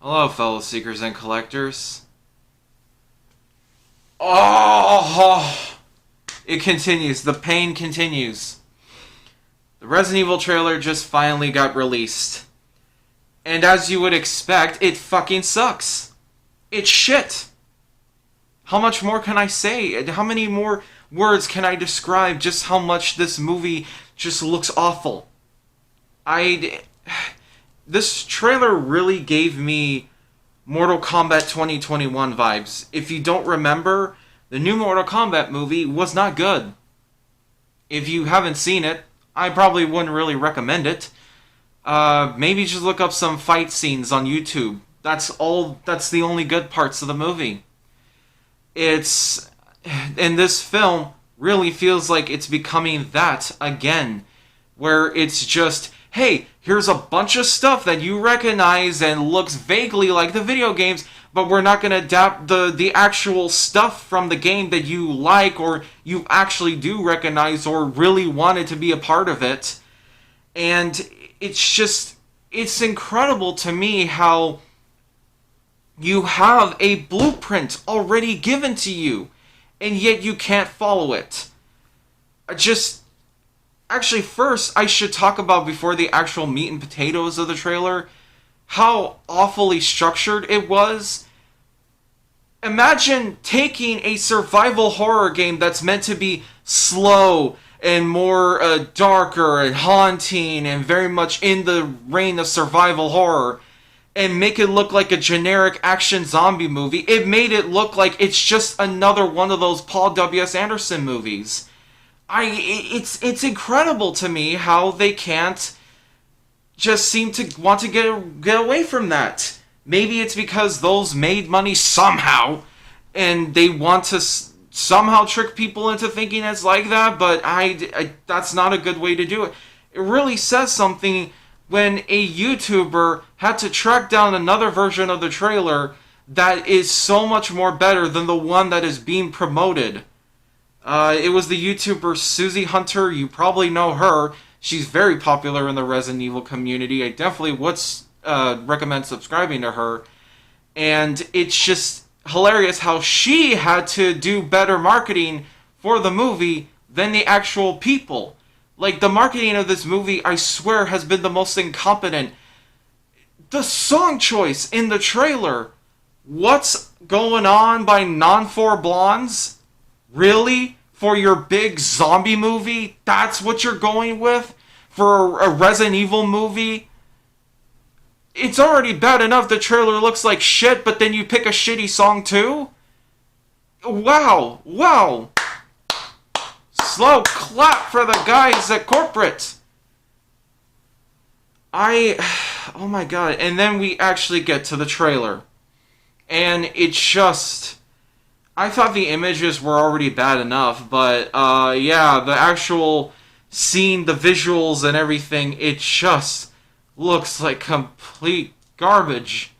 Hello, fellow seekers and collectors. Oh, it continues. The pain continues. The Resident Evil trailer just finally got released. And as you would expect, it fucking sucks. It's shit. How much more can I say? How many more words can I describe just how much this movie just looks awful? This trailer really gave me Mortal Kombat 2021 vibes. If you don't remember, the new Mortal Kombat movie was not good. If you haven't seen it, I probably wouldn't really recommend it. Maybe just look up some fight scenes on YouTube. That's the only good parts of the movie. And this film really feels like it's becoming that again, where it's just, hey, here's a bunch of stuff that you recognize and looks vaguely like the video games, but we're not going to adapt the actual stuff from the game that you like or you actually do recognize or really wanted to be a part of it. And it's incredible to me how you have a blueprint already given to you, and yet you can't follow it. Actually, first, I should talk about, before the actual meat and potatoes of the trailer, how awfully structured it was. Imagine taking a survival horror game that's meant to be slow and more darker and haunting and very much in the reign of survival horror, and make it look like a generic action zombie movie. It made it look like it's just another one of those Paul W.S. Anderson movies. It's incredible to me how they can't just seem to want to get away from that. Maybe it's because those made money somehow, and they want to somehow trick people into thinking it's like that, but that's not a good way to do it. It really says something when a YouTuber had to track down another version of the trailer that is so much more better than the one that is being promoted. It was the YouTuber Susie Hunter. You probably know her. She's very popular in the Resident Evil community. I definitely would recommend subscribing to her. And it's just hilarious how she had to do better marketing for the movie than the actual people. Like, the marketing of this movie, I swear, has been the most incompetent. The song choice in the trailer, What's Going On by Non-4 Blondes? Really? For your big zombie movie? That's what you're going with? For a Resident Evil movie? It's already bad enough the trailer looks like shit, but then you pick a shitty song too? Wow. Slow clap for the guys at corporate. Oh my god. And then we actually get to the trailer. And it's just, I thought the images were already bad enough, but yeah, the actual scene, the visuals and everything, it just looks like complete garbage.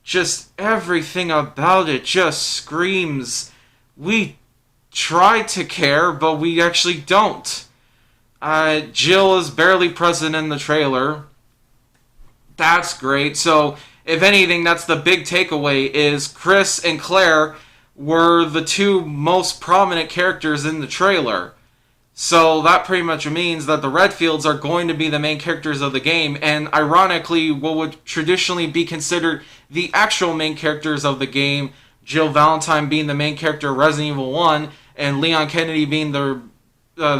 Just everything about it just screams, we try to care, but we actually don't. Jill is barely present in the trailer. That's great. So, if anything, that's the big takeaway, is Chris and Claire were the two most prominent characters in the trailer. So that pretty much means that the Redfields are going to be the main characters of the game, and ironically, what would traditionally be considered the actual main characters of the game, Jill Valentine being the main character of Resident Evil 1, and Leon Kennedy being the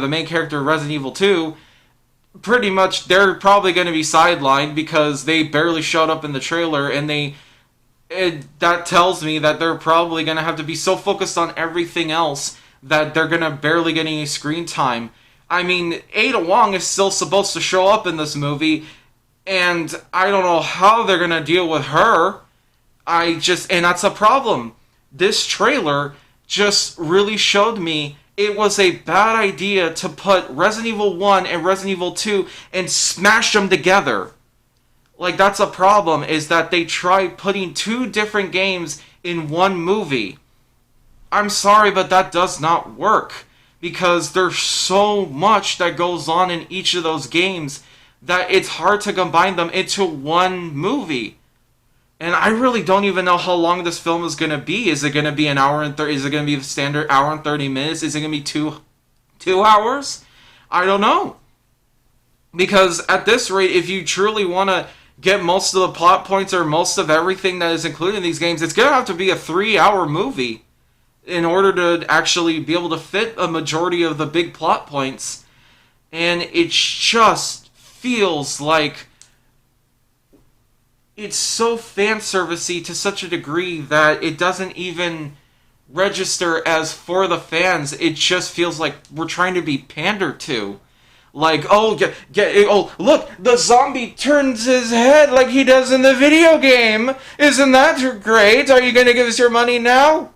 main character of Resident Evil 2, pretty much they're probably going to be sidelined because they barely showed up in the trailer, and that tells me that they're probably going to have to be so focused on everything else that they're going to barely get any screen time. I mean, Ada Wong is still supposed to show up in this movie, and I don't know how they're going to deal with her. And that's a problem. This trailer just really showed me it was a bad idea to put Resident Evil 1 and Resident Evil 2 and smash them together. Like, that's a problem, is that they tried putting two different games in one movie. I'm sorry, but that does not work, because there's so much that goes on in each of those games that it's hard to combine them into one movie. And I really don't even know how long this film is going to be. Is it going to be an hour and 30? Is it going to be the standard hour and 30 minutes? Is it going to be 2 hours? I don't know. Because at this rate, if you truly want to get most of the plot points or most of everything that is included in these games, it's going to have to be a 3-hour movie in order to actually be able to fit a majority of the big plot points. And it just feels like it's so fan servicey to such a degree that it doesn't even register as for the fans. It just feels like we're trying to be pandered to. Like, oh, oh, look, the zombie turns his head like he does in the video game. Isn't that great? Are you going to give us your money now?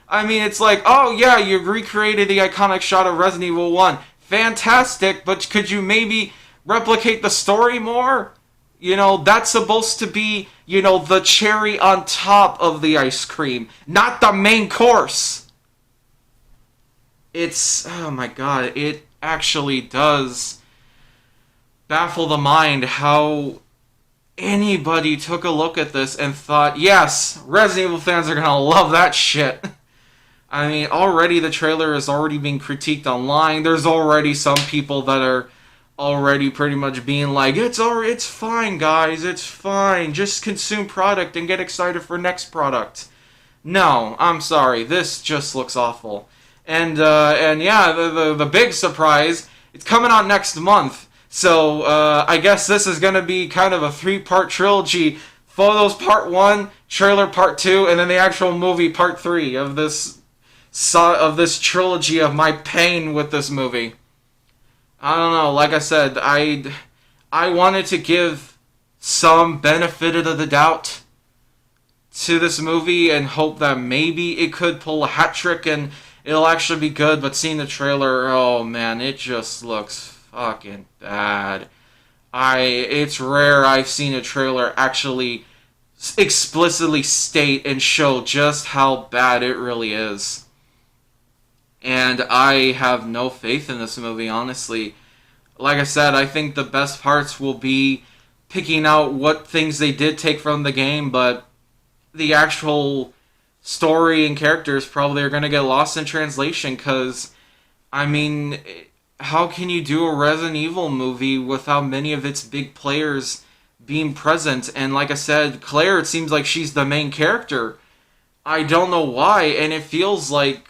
I mean, it's like, oh, yeah, you recreated the iconic shot of Resident Evil 1. Fantastic, but could you maybe replicate the story more? You know, that's supposed to be, you know, the cherry on top of the ice cream, not the main course. It's, oh my god, it actually does baffle the mind how anybody took a look at this and thought, yes, Resident Evil fans are gonna love that shit. I mean, already the trailer is already being critiqued online. There's already some people that are already pretty much being like, it's fine, guys, it's fine. Just consume product and get excited for next product. No, I'm sorry, this just looks awful. And yeah, the big surprise, it's coming out next month. So I guess this is gonna be kind of a 3-part trilogy. Photos Part 1, trailer Part 2, and then the actual movie Part 3 of this trilogy of my pain with this movie. I don't know, like I said, I wanted to give some benefit of the doubt to this movie and hope that maybe it could pull a hat trick and it'll actually be good, but seeing the trailer, oh man, it just looks fucking bad. It's rare I've seen a trailer actually explicitly state and show just how bad it really is. And I have no faith in this movie, honestly. Like I said, I think the best parts will be picking out what things they did take from the game, but the actual story and characters probably are going to get lost in translation, because, I mean, how can you do a Resident Evil movie without many of its big players being present? And like I said, Claire, it seems like she's the main character. I don't know why, and it feels like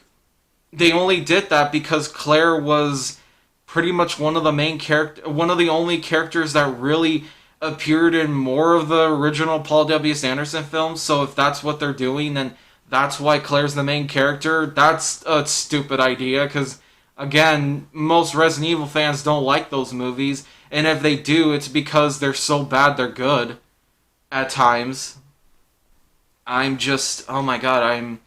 they only did that because Claire was pretty much one of the only characters that really appeared in more of the original Paul W.S. Anderson films. So if that's what they're doing, then that's why Claire's the main character. That's a stupid idea, because, again, most Resident Evil fans don't like those movies, and if they do, it's because they're so bad they're good at times. Oh my god,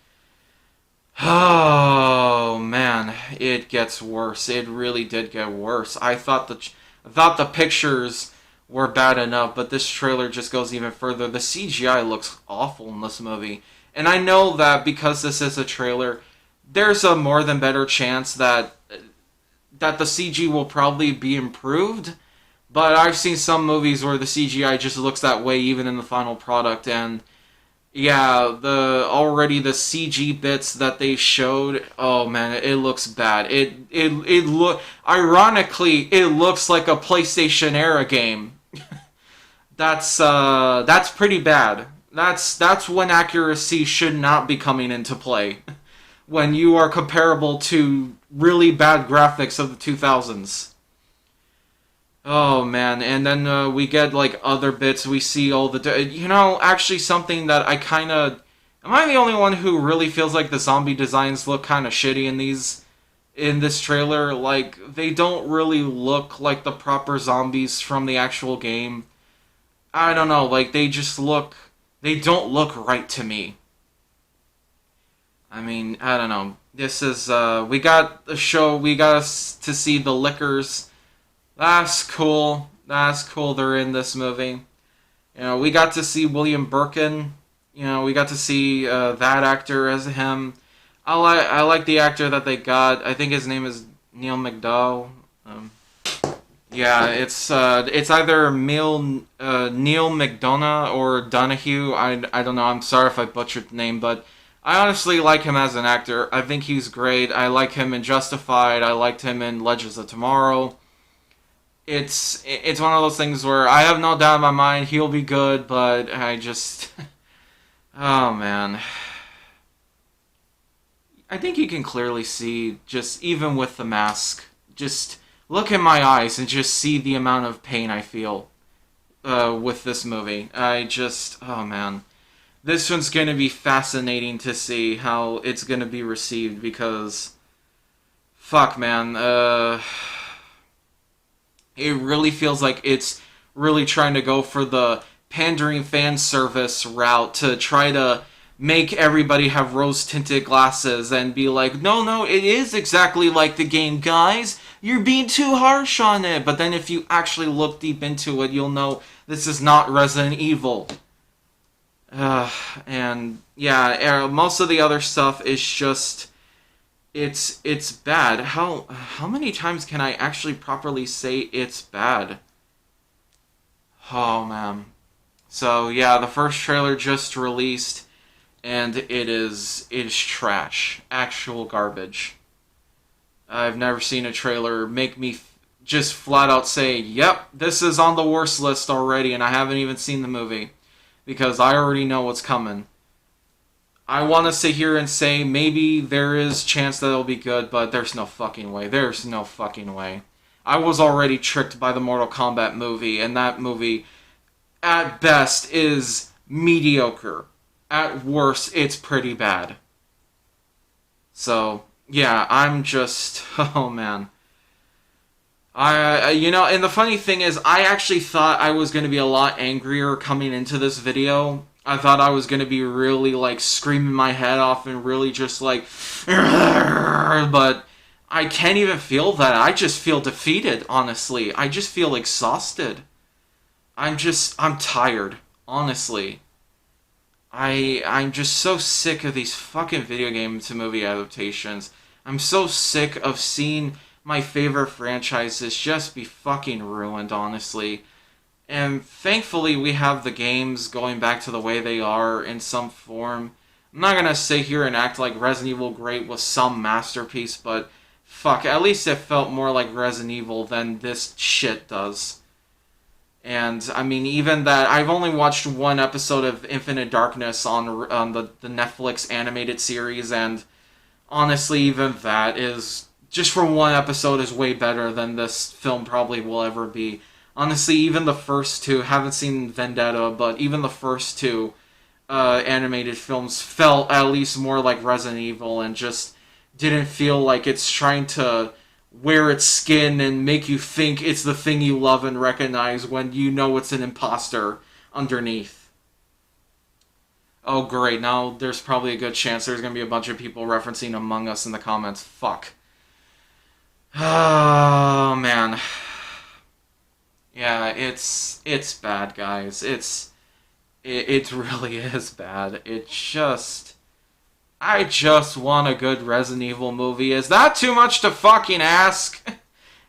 oh man, it gets worse. It really did get worse. I thought the pictures were bad enough, but this trailer just goes even further. The CGI looks awful in this movie. And I know that because this is a trailer, there's a more than better chance that the CG will probably be improved. But I've seen some movies where the CGI just looks that way even in the final product, and yeah, the CG bits that they showed, oh man, it looks bad. Ironically, it looks like a PlayStation era game. That's pretty bad. That's when accuracy should not be coming into play. When you are comparable to really bad graphics of the 2000s. Oh man, and then we get like other bits. We see all the actually something that I kind of, am I the only one who really feels like the zombie designs look kind of shitty in this trailer? Like, they don't really look like the proper zombies from the actual game. I don't know, like they don't look right to me. I mean, I don't know. This is we got to see the Lickers. That's cool. They're in this movie. We got to see William Birkin. We got to see that actor as him. I like the actor that they got. I think his name is Neil McDowell. Yeah, it's either Neil McDonough or Donahue. I don't know. I'm sorry if I butchered the name, but I honestly like him as an actor. I think he's great. I like him in Justified. I liked him in Legends of Tomorrow. It's one of those things where I have no doubt in my mind he'll be good, but I just oh man. I think you can clearly see, just even with the mask, just look in my eyes and just see the amount of pain I feel with this movie. Oh man. This one's going to be fascinating to see how it's going to be received because, fuck man, it really feels like it's really trying to go for the pandering fan service route to try to make everybody have rose tinted glasses and be like, no, no, it is exactly like the game, guys. You're being too harsh on it. But then if you actually look deep into it, you'll know this is not Resident Evil. And yeah, most of the other stuff is just it's bad. How many times can I actually properly say it's bad? Oh man. So yeah, the first trailer just released, and it is trash, actual garbage. I've never seen a trailer make me just flat out say, "Yep, this is on the worst list already," and I haven't even seen the movie because I already know what's coming. I want to sit here and say maybe there is chance that it'll be good, but there's no fucking way. There's no fucking way. I was already tricked by the Mortal Kombat movie, and that movie, at best, is mediocre. At worst, it's pretty bad. So, yeah, I'm just, oh man. And the funny thing is, I actually thought I was going to be a lot angrier coming into this video. I thought I was going to be really, like, screaming my head off and really just, like, but I can't even feel that. I just feel defeated, honestly. I just feel exhausted. I'm tired, honestly. I'm just so sick of these fucking video game to movie adaptations. I'm so sick of seeing my favorite franchises just be fucking ruined, honestly. And thankfully we have the games going back to the way they are in some form. I'm not gonna sit here and act like Resident Evil Great was some masterpiece, but fuck, at least it felt more like Resident Evil than this shit does. And I mean, even that, I've only watched one episode of Infinite Darkness on the Netflix animated series, and honestly, even that is just from one episode is way better than this film probably will ever be. Honestly, even the first two, haven't seen Vendetta, but even the first two animated films felt at least more like Resident Evil and just didn't feel like it's trying to wear its skin and make you think it's the thing you love and recognize when you know it's an imposter underneath. Oh great, now there's probably a good chance there's gonna be a bunch of people referencing Among Us in the comments. Fuck. Oh man. Yeah, it's bad, guys. It really is bad. I just want a good Resident Evil movie. Is that too much to fucking ask?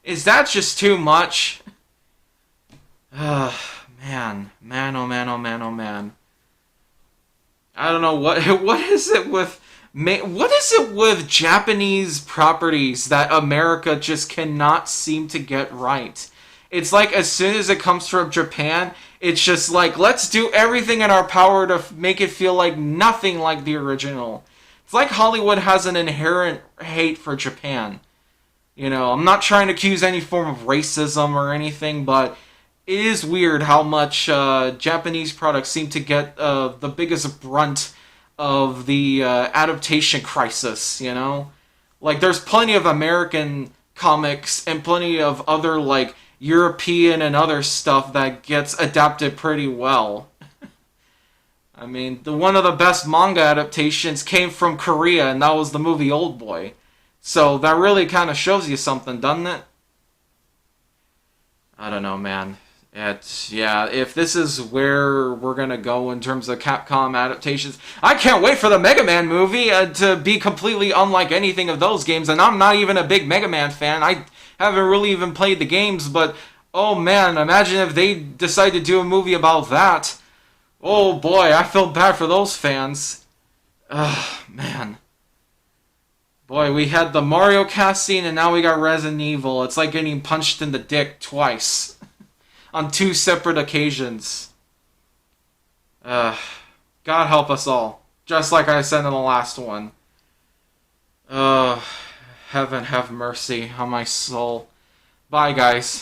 Is that just too much? Man. Man, oh man, oh man, oh man. I don't know, what is it with Japanese properties that America just cannot seem to get right? It's like as soon as it comes from Japan, it's just like, let's do everything in our power to make it feel like nothing like the original. It's like Hollywood has an inherent hate for Japan. You know, I'm not trying to accuse any form of racism or anything, but it is weird how much Japanese products seem to get the biggest brunt of the adaptation crisis, you know? Like, there's plenty of American comics and plenty of other, like, European and other stuff that gets adapted pretty well. I mean, one of the best manga adaptations came from Korea, and that was the movie Oldboy. So that really kind of shows you something, doesn't it? I don't know, man. Yeah, if this is where we're gonna go in terms of Capcom adaptations, I can't wait for the Mega Man movie to be completely unlike anything of those games, and I'm not even a big Mega Man fan. I haven't really even played the games, but Oh man, imagine if they decide to do a movie about that. Oh boy, I feel bad for those fans. Ugh, man. Boy, we had the Mario cast scene and now we got Resident Evil. It's like getting punched in the dick twice. On two separate occasions. God help us all. Just like I said in the last one. Heaven have mercy on my soul. Bye, guys.